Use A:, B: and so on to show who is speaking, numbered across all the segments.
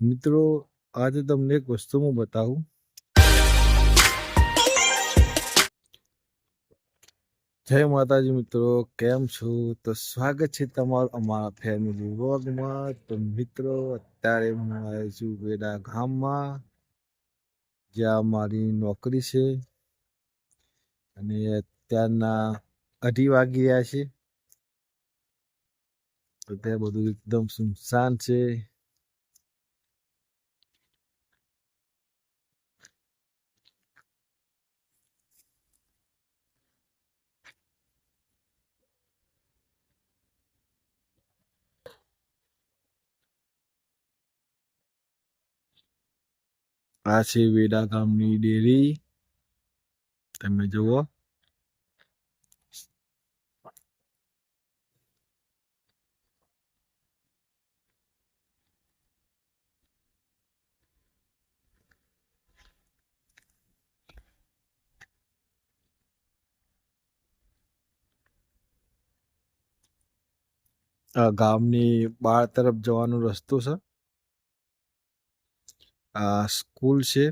A: મિત્રો, આજે તમને એક વસ્તુ હું બતાવું. જય માતાજી મિત્રો, કેમ છો? તો સ્વાગત છે તમારું અમારા ફેમિલી વ્લોગમાં. તો મિત્રો, અત્યારે હું આવ્યો છું વેડા ગામમાં, જ્યાં મારી નોકરી છે, અને અત્યારના 2:30 વાગી રહ્યા છે. તો ત્યાં બધું એકદમ સુનસાન છે. આ છે વેડા ગામની ડેરી, તમે જુઓ. આ ગામની બહાર તરફ જવાનો રસ્તો છે. આ સ્કૂલ છે.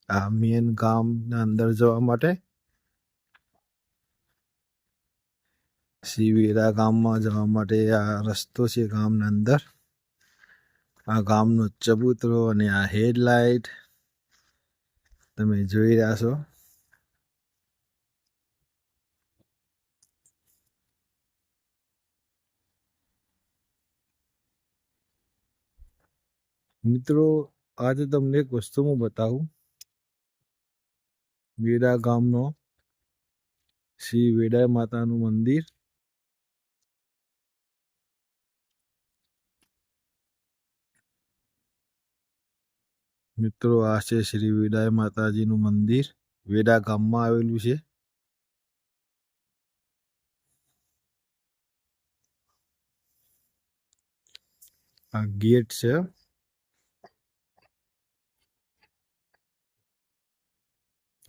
A: આ મેન ગામના અંદર જવા માટે વેડા ગામમાં જવા માટે આ રસ્તો છે ગામના અંદર. આ ગામનો ચબૂતરો અને આ હેડલાઇટ તમે જોઈ રહ્યા છો. મિત્રો, આજે તમને એક વસ્તુ હું બતાવું. વેડા ગામનો શ્રી વેડા માતાનું મંદિર. મિત્રો, આ છે શ્રી વેડા માતાજીનું મંદિર, વેડા ગામમાં આવેલું છે. આ ગેટ છે.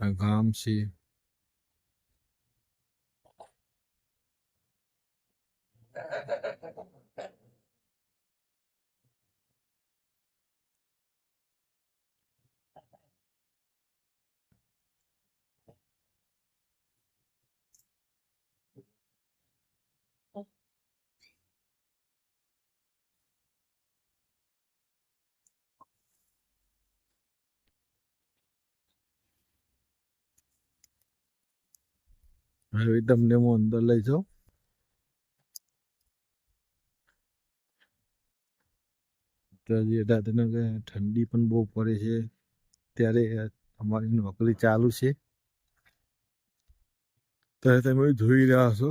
A: આ ગામ છે. હવે તમને હું અંદર લઈ જાઉં. ઠંડી પણ બહુ પડે છે, ત્યારે અમારી નોકરી ચાલુ છે. ત્યારે તમે જોઈ રહ્યા છો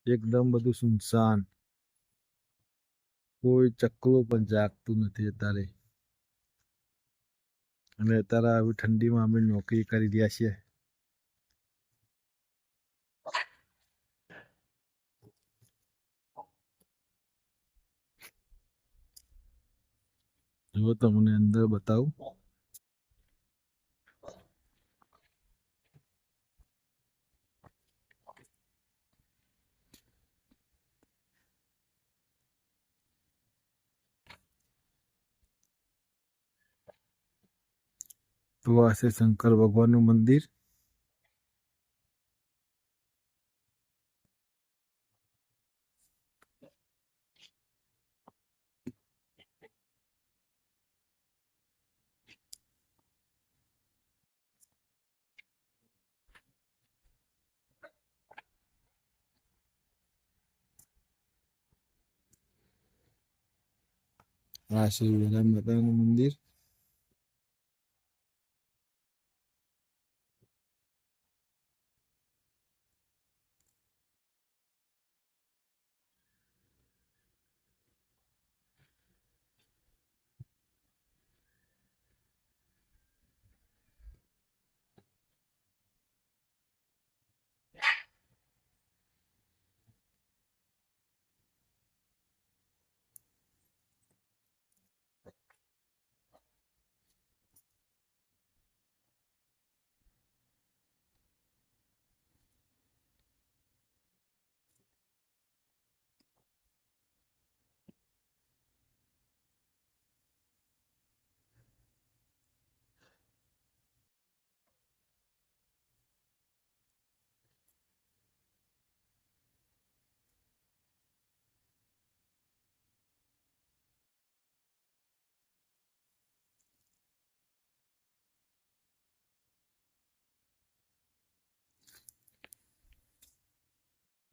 A: એકદમ બધું સુનસાન, કોઈ ચકલો પણ જાગતું નથી અત્યારે. અને અત્યારે આવી ઠંડીમાં અમે નોકરી કરી રહ્યા છીએ. જો તમને અંદર બતાવું. તો આ છે શંકર ભગવાનનું મંદિર. આ શ્રી વેડા માતાનું મંદિર.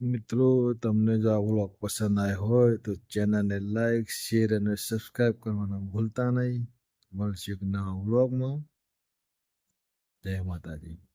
A: મિત્રો તમને જો આ વ્લોગ પસંદ આવ્યો હોય તો ચેનલને લાઈક શેર અને સબસ્ક્રાઈબ કરવાનું ભૂલતા નહીં. મળશે એક નવા વ્લોગમાં. જય માતાજી.